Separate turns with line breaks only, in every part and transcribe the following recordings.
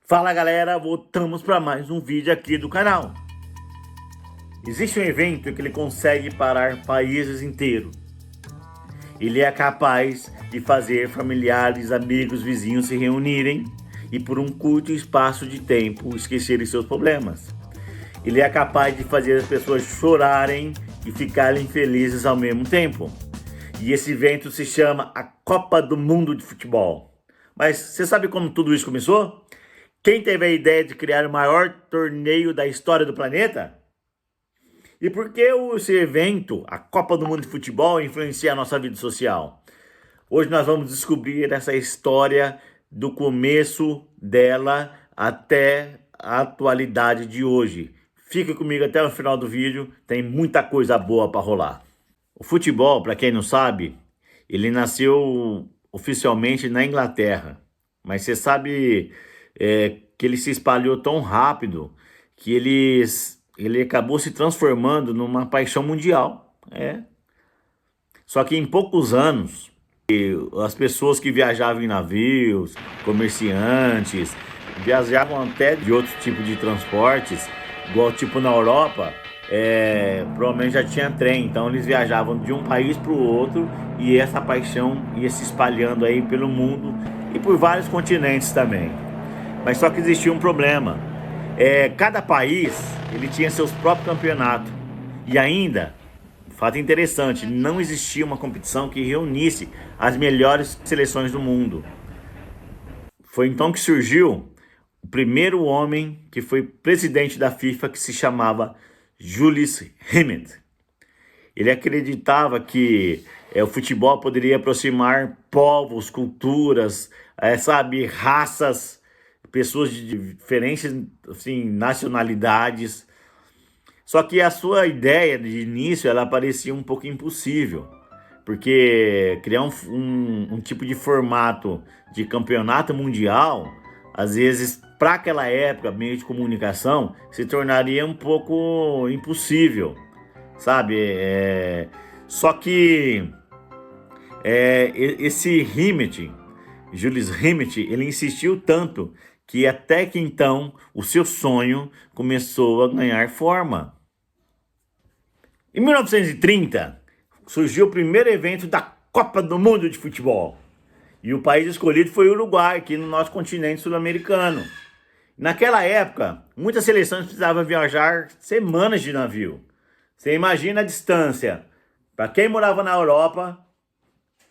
Fala galera, voltamos para mais um vídeo aqui do canal. Existe um evento que ele consegue parar países inteiros. Ele é capaz de fazer familiares, amigos, vizinhos se reunirem e por um curto espaço de tempo esquecerem seus problemas. Ele é capaz de fazer as pessoas chorarem e ficarem felizes ao mesmo tempo. E esse evento se chama a Copa do Mundo de Futebol. Mas você sabe como tudo isso começou? Quem teve a ideia de criar o maior torneio da história do planeta? E por que esse evento, a Copa do Mundo de Futebol, influencia a nossa vida social? Hoje nós vamos descobrir essa história do começo dela até a atualidade de hoje. Fica comigo até o final do vídeo, tem muita coisa boa para rolar. O futebol, para quem não sabe, ele nasceu oficialmente na Inglaterra, mas você sabe que ele se espalhou tão rápido que ele acabou se transformando numa paixão mundial. Só que em poucos anos, as pessoas que viajavam em navios, comerciantes, viajavam até de outros tipos de transportes, igual tipo na Europa, provavelmente já tinha trem, então eles viajavam de um país para o outro e essa paixão ia se espalhando aí pelo mundo e por vários continentes também. Mas só que existia um problema. Cada país ele tinha seus próprios campeonatos. E ainda, fato interessante, não existia uma competição que reunisse as melhores seleções do mundo. Foi então que surgiu o primeiro homem que foi presidente da FIFA, que se chamava Julius Rimet. Ele acreditava que o futebol poderia aproximar povos, culturas, raças, pessoas de diferentes assim, nacionalidades. Só que a sua ideia de início ela parecia um pouco impossível, porque criar um tipo de formato de campeonato mundial, às vezes para aquela época, meio de comunicação, se tornaria um pouco impossível, sabe? Só que esse Rimet, Julius Rimet, ele insistiu tanto que até que então o seu sonho começou a ganhar forma. Em 1930, surgiu o primeiro evento da Copa do Mundo de Futebol. E o país escolhido foi o Uruguai, aqui no nosso continente sul-americano. Naquela época, muitas seleções precisavam viajar semanas de navio. Você imagina a distância para quem morava na Europa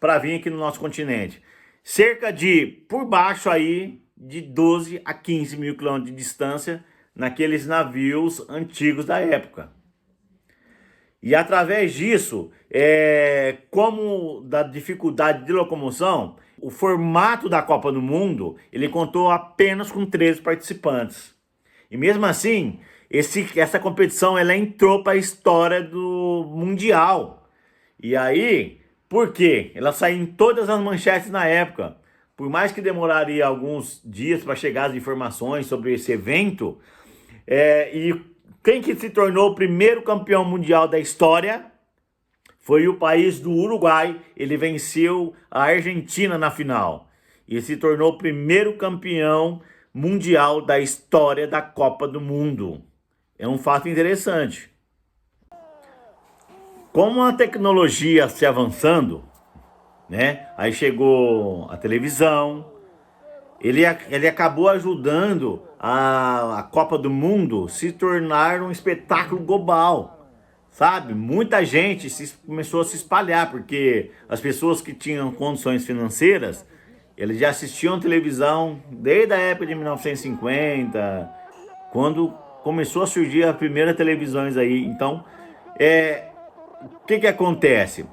para vir aqui no nosso continente. Cerca de, por baixo aí, de 12 a 15 mil quilômetros de distância naqueles navios antigos da época. E através disso, como da dificuldade de locomoção, o formato da Copa do Mundo, ele contou apenas com 13 participantes. E mesmo assim, essa competição ela entrou para a história do Mundial. E aí, por quê? Ela saiu em todas as manchetes na época. Por mais que demoraria alguns dias para chegar as informações sobre esse evento, e quem que se tornou o primeiro campeão mundial da história foi o país do Uruguai. Ele venceu a Argentina na final e se tornou o primeiro campeão mundial da história da Copa do Mundo. É um fato interessante. Como a tecnologia se avançando, aí chegou a televisão, ele acabou ajudando a Copa do Mundo se tornar um espetáculo global, sabe? Muita gente começou a se espalhar, porque as pessoas que tinham condições financeiras, eles já assistiam televisão desde a época de 1950, quando começou a surgir as primeiras televisões aí. Então, o que acontece?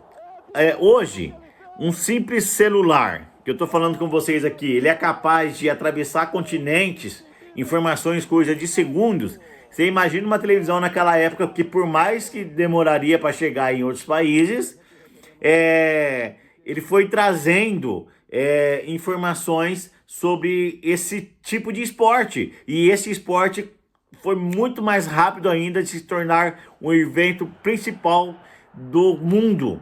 Hoje, um simples celular, que eu estou falando com vocês aqui, ele é capaz de atravessar continentes, informações, coisa de segundos. Você imagina uma televisão naquela época que por mais que demoraria para chegar em outros países, ele foi trazendo informações sobre esse tipo de esporte. E esse esporte foi muito mais rápido ainda de se tornar um evento principal do mundo.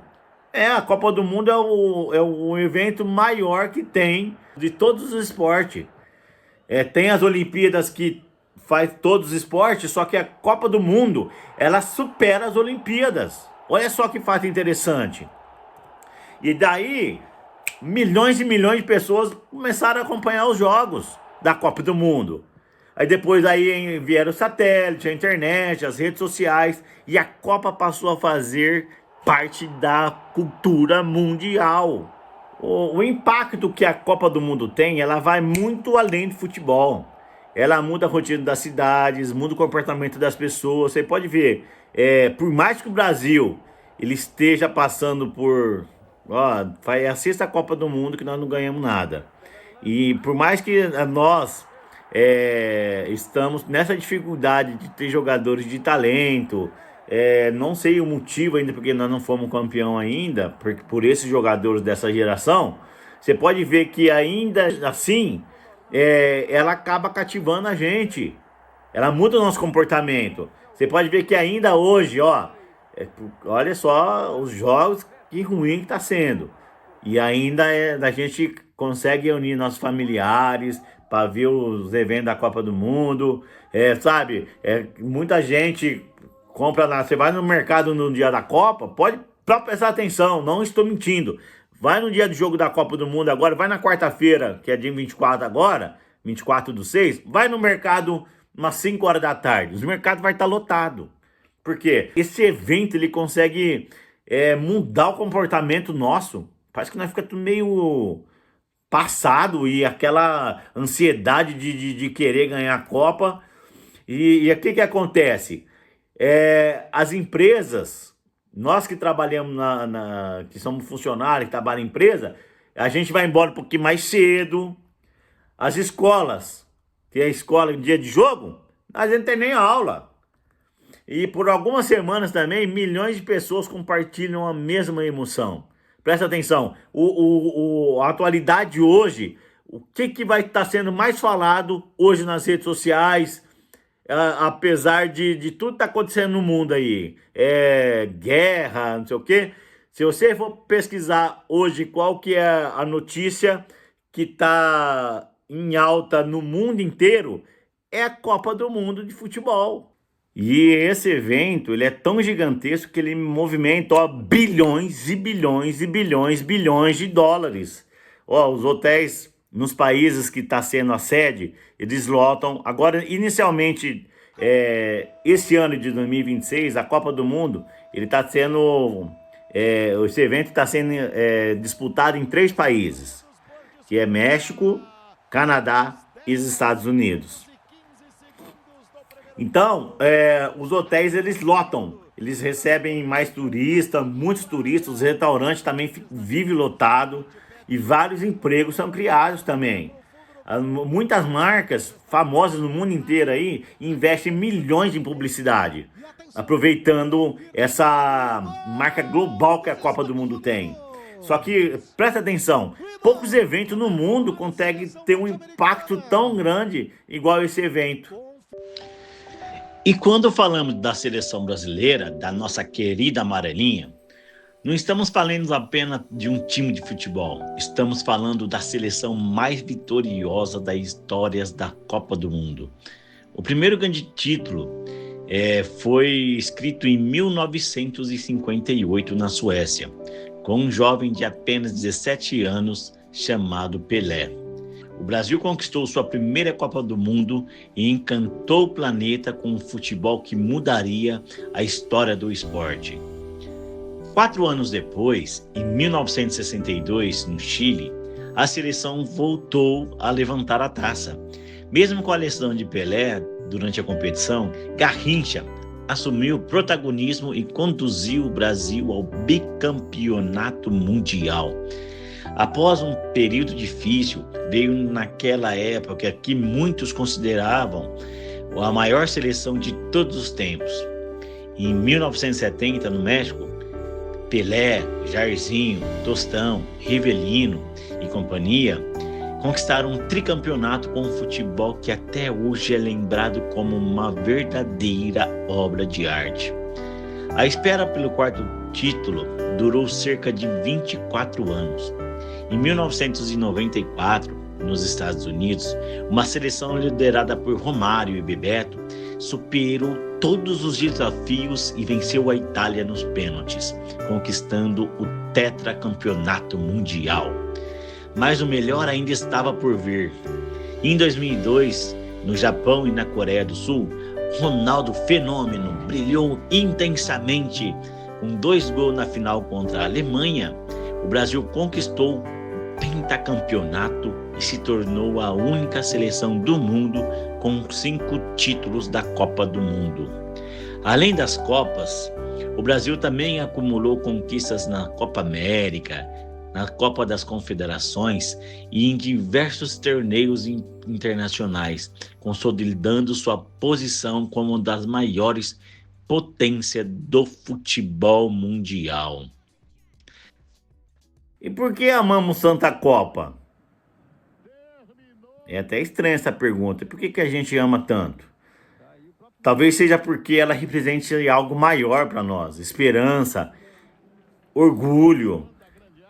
A Copa do Mundo é o evento maior que tem de todos os esportes. Tem as Olimpíadas que faz todos os esportes, só que a Copa do Mundo, ela supera as Olimpíadas. Olha só que fato interessante. E daí, milhões e milhões de pessoas começaram a acompanhar os jogos da Copa do Mundo. Aí depois aí vieram o satélite, a internet, as redes sociais, e a Copa passou a fazer parte da cultura mundial. O impacto que a Copa do Mundo tem, ela vai muito além do futebol. Ela muda a rotina das cidades, muda o comportamento das pessoas. Você pode ver, por mais que o Brasil ele esteja passando por... é a sexta Copa do Mundo que nós não ganhamos nada. E por mais que nós estamos nessa dificuldade de ter jogadores de talento, não sei o motivo ainda porque nós não fomos campeão ainda, por esses jogadores dessa geração, você pode ver que ainda assim, ela acaba cativando a gente, ela muda o nosso comportamento. Você pode ver que ainda hoje, olha só os jogos, que ruim que está sendo. E ainda a gente consegue unir nossos familiares para ver os eventos da Copa do Mundo. Sabe, muita gente compra lá. Você vai no mercado no dia da Copa, pode prestar atenção, não estou mentindo. Vai no dia do jogo da Copa do Mundo agora, vai na quarta-feira, que é dia 24 agora, 24/6, vai no mercado umas 5 horas da tarde. Os mercados vai estar lotado. Por quê? Esse evento ele consegue mudar o comportamento nosso. Parece que nós ficamos tudo meio passado e aquela ansiedade de querer ganhar a Copa. E o que acontece? As empresas, nós que trabalhamos que somos funcionários, que trabalham em empresa, a gente vai embora um pouquinho mais cedo. As escolas, tem a escola em dia de jogo, a gente não tem nem aula. E por algumas semanas também, milhões de pessoas compartilham a mesma emoção. Presta atenção, a atualidade hoje, o que vai estar sendo mais falado hoje nas redes sociais, apesar de tudo que está acontecendo no mundo aí, guerra, não sei o quê. Se você for pesquisar hoje qual que é a notícia que está em alta no mundo inteiro, é a Copa do Mundo de futebol. E esse evento, ele é tão gigantesco que ele movimenta bilhões e bilhões e bilhões de dólares. Os hotéis nos países que está sendo a sede, eles lotam. Agora, inicialmente, esse ano de 2026, a Copa do Mundo, ele está sendo... esse evento está sendo disputado em 3 países, que é México, Canadá e os Estados Unidos. Então, os hotéis, eles lotam, eles recebem mais turistas, muitos turistas, os restaurantes também vivem lotado e vários empregos são criados também. Muitas marcas famosas no mundo inteiro aí investem milhões em publicidade, aproveitando essa marca global que a Copa do Mundo tem. Só que, presta atenção, poucos eventos no mundo conseguem ter um impacto tão grande igual esse evento. E quando falamos da seleção brasileira, da nossa querida amarelinha, não estamos falando apenas de um time de futebol. Estamos falando da seleção mais vitoriosa das histórias da Copa do Mundo. O primeiro grande título foi escrito em 1958 na Suécia, com um jovem de apenas 17 anos chamado Pelé. O Brasil conquistou sua primeira Copa do Mundo e encantou o planeta com um futebol que mudaria a história do esporte. 4 anos depois, em 1962, no Chile, a seleção voltou a levantar a taça. Mesmo com a lesão de Pelé durante a competição, Garrincha assumiu o protagonismo e conduziu o Brasil ao bicampeonato mundial. Após um período difícil, veio naquela época que muitos consideravam a maior seleção de todos os tempos. Em 1970, no México, Pelé, Jairzinho, Tostão, Rivelino e companhia conquistaram um tricampeonato com um futebol que até hoje é lembrado como uma verdadeira obra de arte. A espera pelo 4º título durou cerca de 24 anos. Em 1994,
nos Estados Unidos, uma seleção liderada por Romário e Bebeto superou todos os desafios e venceu a Itália nos pênaltis, conquistando o tetracampeonato mundial. Mas o melhor ainda estava por vir. Em 2002, no Japão e na Coreia do Sul, Ronaldo Fenômeno brilhou intensamente. Com 2 gols na final contra a Alemanha, o Brasil conquistou o pentacampeonato e se tornou a única seleção do mundo com 5 títulos da Copa do Mundo. Além das Copas, o Brasil também acumulou conquistas na Copa América, na Copa das Confederações e em diversos torneios internacionais, consolidando sua posição como uma das maiores potências do futebol mundial.
E por que amamos Santa Copa? É até estranha essa pergunta. Por que a gente ama tanto? Talvez seja porque ela represente algo maior para nós. Esperança, orgulho,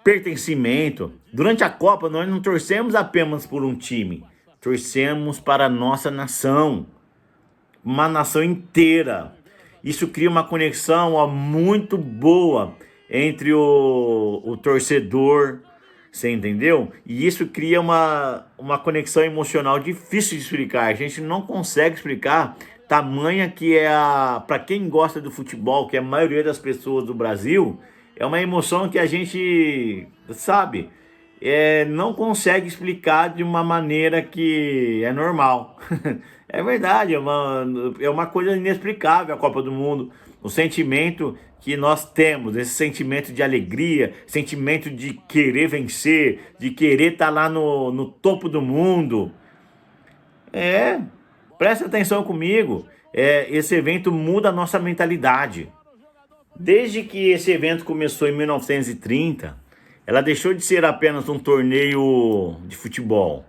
pertencimento. Durante a Copa, nós não torcemos apenas por um time. Torcemos para a nossa nação. Uma nação inteira. Isso cria uma conexão muito boa entre o torcedor, você entendeu? E isso cria uma conexão emocional difícil de explicar. A gente não consegue explicar tamanha que é para quem gosta do futebol, que é a maioria das pessoas do Brasil, é uma emoção que a gente, sabe, não consegue explicar de uma maneira que é normal. É verdade, é uma coisa inexplicável a Copa do Mundo. O sentimento que nós temos, esse sentimento de alegria, sentimento de querer vencer, de querer estar lá no topo do mundo. Presta atenção comigo. Esse evento muda a nossa mentalidade. Desde que esse evento começou em 1930, ela deixou de ser apenas um torneio de futebol.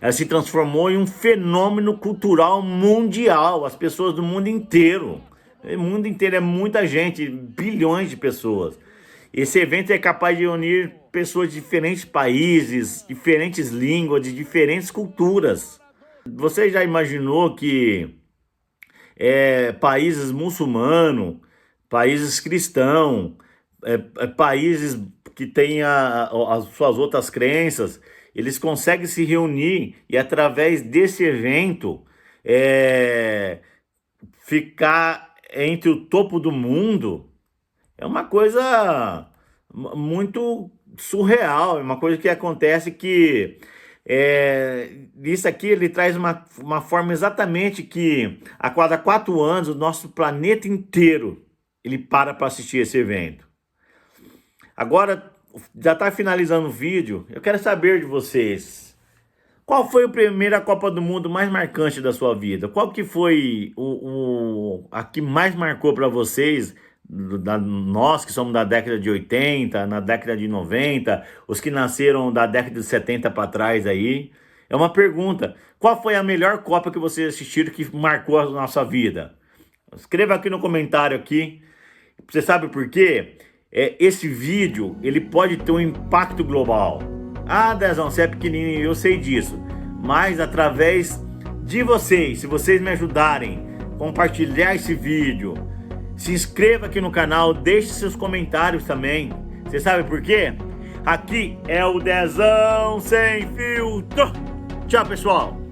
Ela se transformou em um fenômeno cultural mundial. As pessoas do mundo inteiro. O mundo inteiro é muita gente, bilhões de pessoas. Esse evento é capaz de unir pessoas de diferentes países, diferentes línguas, de diferentes culturas. Você já imaginou que países muçulmanos, países cristãos, países que têm as suas outras crenças, eles conseguem se reunir e através desse evento ficar entre o topo do mundo? É uma coisa muito surreal, é uma coisa que acontece que isso aqui ele traz uma forma exatamente que a cada 4 anos o nosso planeta inteiro ele para assistir esse evento. Agora, já está finalizando o vídeo, eu quero saber de vocês. Qual foi a primeira Copa do Mundo mais marcante da sua vida? Qual que foi a que mais marcou para vocês? Nós que somos da década de 80, na década de 90, os que nasceram da década de 70 para trás aí. É uma pergunta. Qual foi a melhor Copa que vocês assistiram que marcou a nossa vida? Escreva aqui no comentário aqui. Você sabe por quê? Esse vídeo, ele pode ter um impacto global. Ah, Dezão, você é pequenininho, eu sei disso. Mas através de vocês, se vocês me ajudarem a compartilhar esse vídeo, se inscreva aqui no canal, deixe seus comentários também. Você sabe por quê? Aqui é o Dezão Sem Filtro. Tchau, pessoal.